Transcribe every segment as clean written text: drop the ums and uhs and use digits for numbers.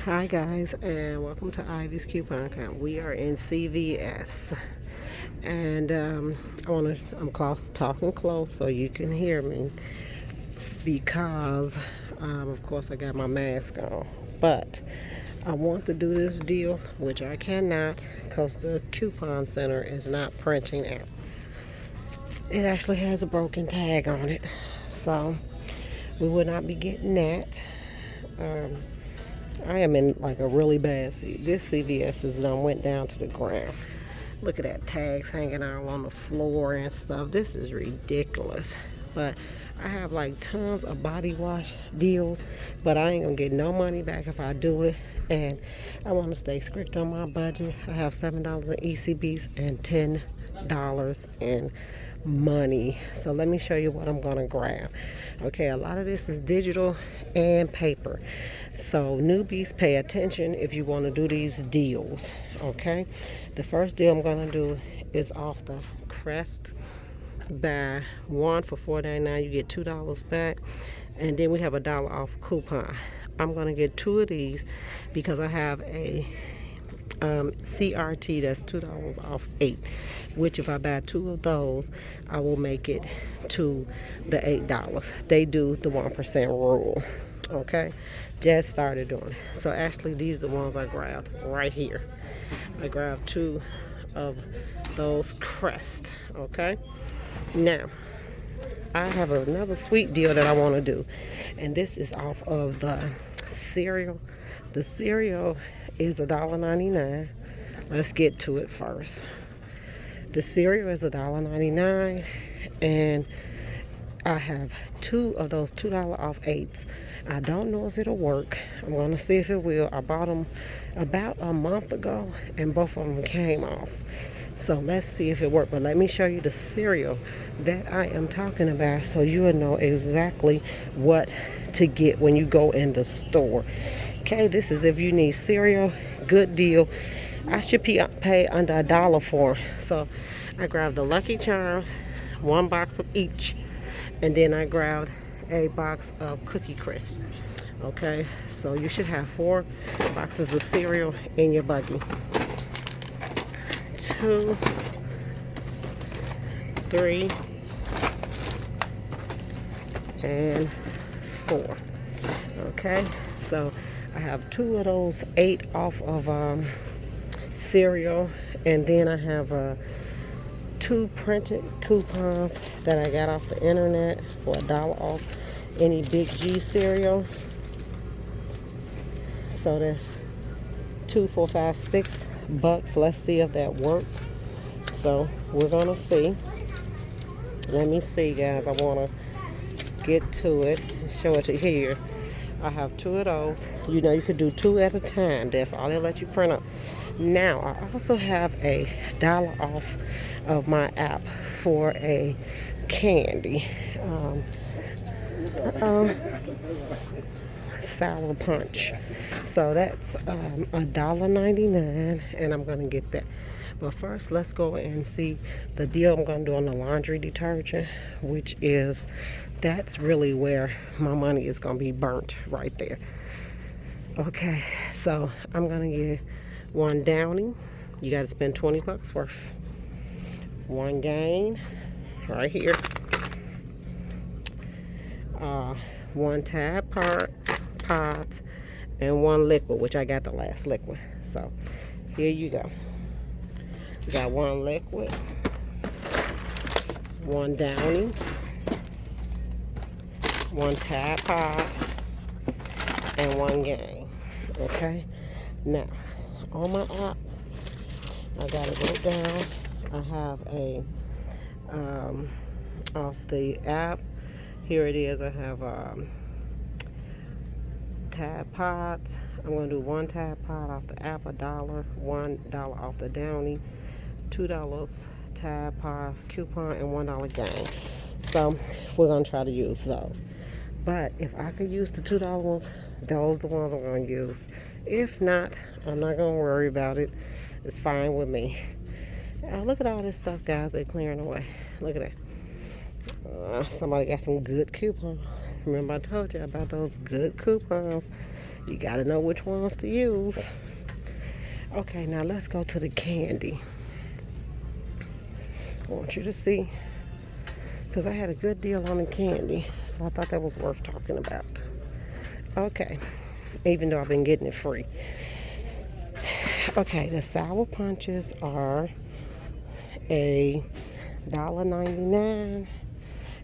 Hi guys, and welcome to Ivy's Coupon Count. We are in CVS, and I'm close, talking close so you can hear me because, of course, I got my mask on. But I want to do this deal, which I cannot because the coupon center is not printing out. It actually has a broken tag on it, so we would not be getting that. Um, I am in like a really bad seat. This CVS is done went down to the ground. Look at that, tags hanging out on the floor and stuff. This is ridiculous. But I have like tons of body wash deals, but I ain't gonna get no money back if I do it. And I want to stay strict on my budget. I have $7 in ECB'S and $10 in money. So let me show you what I'm gonna grab. Okay, a lot of this is digital and paper, so newbies, pay attention if you want to do these deals. Okay, the first deal I'm gonna do is off the Crest. Buy one for $4.99, you get $2 back, and then we have $1 off coupon. I'm gonna get 2 of these because I have a CRT that's $2 off 8, which if I buy 2 of those, I will make it to the $8. They do the 1% rule. Okay, just started doing it. So actually, these are the ones I grabbed right here. I grabbed 2 of those Crest. Okay, now I have another sweet deal that I want to do, and this is off of the cereal. The cereal is $1.99. Let's get to it first. The cereal is $1.99, and I have 2 of those $2 off 8s. I don't know if it'll work. I'm gonna see if it will. I bought them about a month ago, and both of them came off. So let's see if it worked. But let me show you the cereal that I am talking about so you will know exactly what to get when you go in the store. Okay, this is if you need cereal, good deal. I should pay under $1 for them. So I grabbed the Lucky Charms, 1 box of each, and then I grabbed a box of Cookie Crisp. Okay, so you should have 4 boxes of cereal in your buggy. 2, 3, and 4. Okay, so I have 2 of those 8 off of cereal, and then I have 2 printed coupons that I got off the internet for $1 off any Big G cereal. So that's 2, 4, 5, $6. Let's see if that works. So we're gonna see. Let me see, guys. I wanna get to it and show it to you here. I have 2 of those. You know, you could do 2 at a time. That's all they'll let you print up. Now, I also have a $1 off of my app for a candy. Sour punch. So that's $1.99, and I'm gonna get that. But first, let's go and see the deal I'm gonna do on the laundry detergent, which is, that's really where my money is gonna be burnt right there. Okay, so I'm gonna get 1 Downy. You gotta spend $20 worth. 1 Gain, right here. 1 Tide Pods, and 1 liquid, which I got the last liquid. So here you go. We got 1 liquid, 1 Downy, 1 Tide Pod, and 1 Gain. Okay, now on my app, I got it wrote down. I have a off the app. Here it is. I have Tide Pods. I'm going to do 1 Tide Pod off the app, $1, $1 off the Downy, $2 Tide Pod coupon, and $1 Gain. So we're going to try to use those. But if I could use the $2 ones, those are the ones I'm going to use. If not, I'm not going to worry about it. It's fine with me. Look at all this stuff, guys. They're clearing away. Look at that. Somebody got some good coupons. Remember I told you about those good coupons. You gotta know which ones to use. Okay, now let's go to the candy. I want you to see, because I had a good deal on the candy, so I thought that was worth talking about. Okay, even though I've been getting it free. Okay, the sour punches are a $1.99,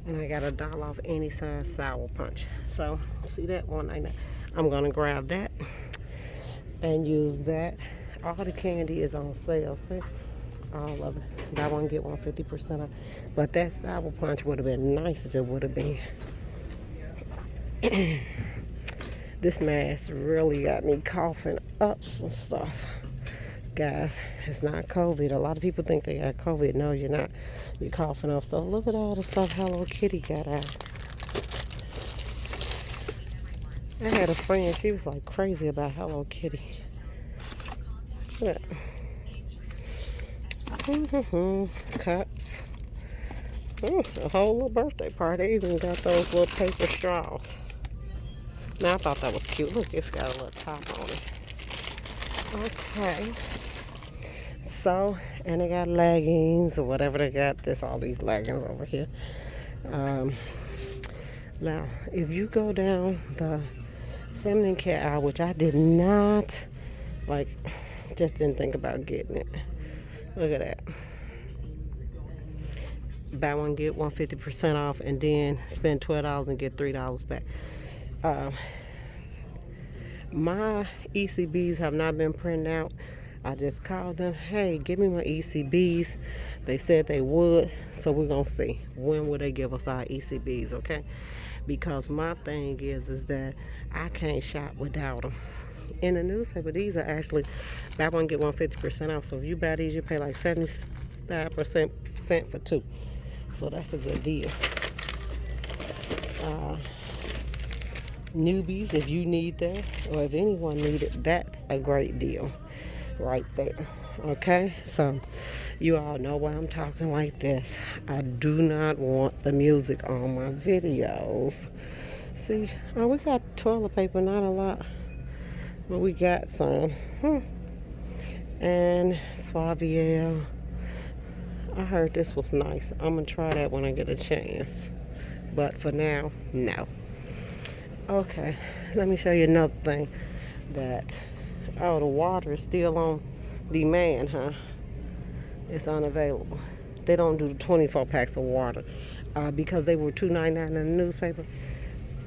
and I got $1 off any size sour punch. So see that $1.99. I'm gonna grab that and use that. All the candy is on sale. See, all of it. Buy one get one 50% off. But that sour punch would have been nice if it would have been. This mask really got me coughing up some stuff. Guys, it's not COVID. A lot of people think they got COVID. No, you're not. You're coughing up stuff. Look at all the stuff Hello Kitty got out. I had a friend, she was like crazy about Hello Kitty. Look. Cups. A whole little birthday party. They even got those little paper straws. Now I thought that was cute. Look, it's got a little top on it. Okay. So, and they got leggings or whatever they got. There's all these leggings over here. Now, if you go down the feminine care aisle, which I did not, like, just didn't think about getting it. Look at that. Buy one, get one 50% off, and then spend $12 and get $3 back. My ECB'S have not been printed out. I just called them, hey, give me my ECB'S. They said they would, so we're gonna see when will they give us our ECB'S, okay? Because my thing is that I can't shop without them. In the newspaper, these are actually buy one get one 50% off. So if you buy these, you pay like 75% for two. So that's a good deal. Newbies, if you need that, or if anyone need it, that's a great deal right there. Okay, so you all know why I'm talking like this. I do not want the music on my videos. See, oh, we got toilet paper, not a lot, but we got some. And Suaviel. I heard this was nice. I'm gonna try that when I get a chance, but for now, no. Okay, let me show you another thing that, oh, the water is still on demand, huh? It's unavailable. They don't do 24 packs of water because they were $2.99 in the newspaper,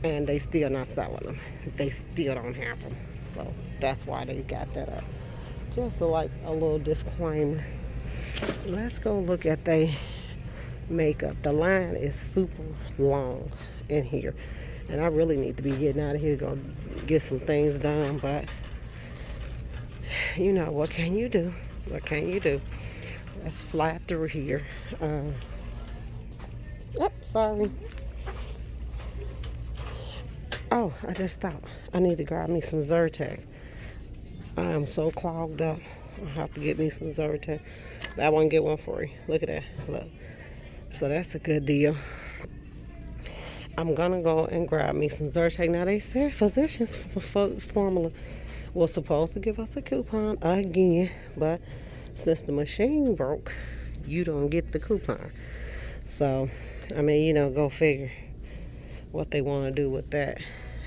and they still not selling them. They still don't have them, so that's why they got that up. Just like a little disclaimer. Let's go look at their makeup. The line is super long in here, and I really need to be getting out of here, go get some things done, but you know, what can you do? What can you do? Let's fly through here. Sorry. Oh, I just thought I need to grab me some Zyrtec. I am so clogged up. I have to get me some Zyrtec. Buy one, get one free. Look at that. Look. So that's a good deal. I'm gonna go and grab me some Zyrtec. Now they said Physicians Formula was supposed to give us a coupon again, but since the machine broke, you don't get the coupon. So, I mean, you know, go figure what they want to do with that.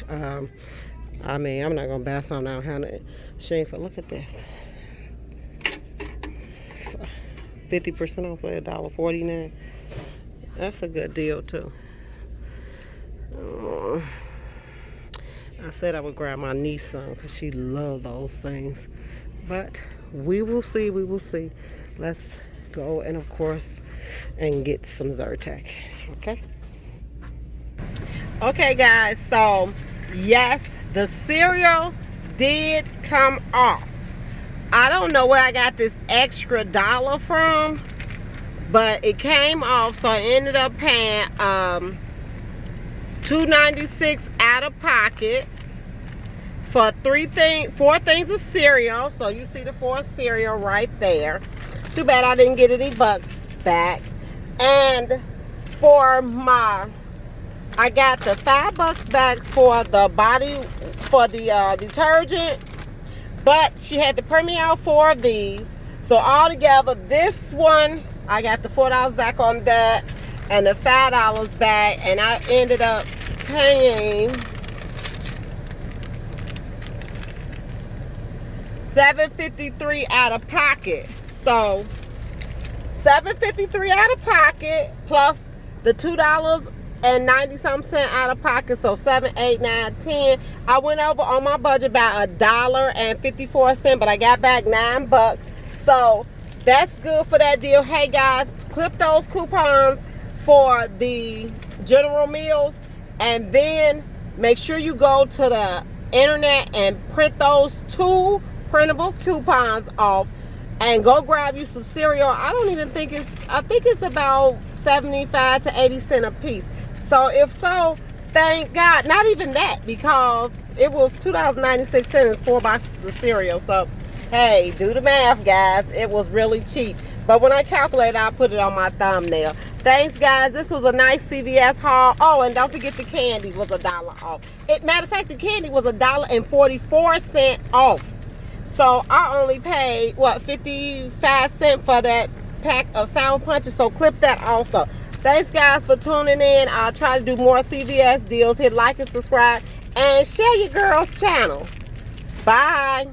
I mean, I'm not gonna buy something I don't have the machine for. Look at this. 50% off, so $1.49. That's a good deal too. I said I would grab my niece some because she loves those things, but we will see. We will see. Let's go and of course and get some Zyrtec. Okay, guys. So yes, the cereal did come off. I don't know where I got this extra $1 from, but it came off, so I ended up paying $2.96 out of pocket for four things of cereal. So you see the 4 cereal right there. Too bad I didn't get any bucks back. And for I got the $5 back for the body for the detergent, but she had to print me out 4 of these. So all together, this one, I got the $4 back on that and the $5 back, and I ended up paying $7.53 out of pocket. So $7.53 out of pocket plus the $2.90 out of pocket, so 7, 8, 9, 10. I went over on my budget by $1.54, but I got back $9. So that's good for that deal. Hey guys, clip those coupons for the General Mills, and then make sure you go to the internet and print those 2 printable coupons off, and go grab you some cereal. I think it's about 75 to 80 cents a piece. So if so, thank God. Not even that, because it was $2.96, 4 boxes of cereal. So hey, do the math, guys. It was really cheap. But when I calculate, I'll put it on my thumbnail. Thanks, guys. This was a nice CVS haul. Oh, and don't forget the candy was $1 off. Matter of fact, the candy was $1.44 off. So I only paid, what, 55 cents for that pack of Sour Punches. So clip that also. Thanks, guys, for tuning in. I'll try to do more CVS deals. Hit like and subscribe, and share your girl's channel. Bye.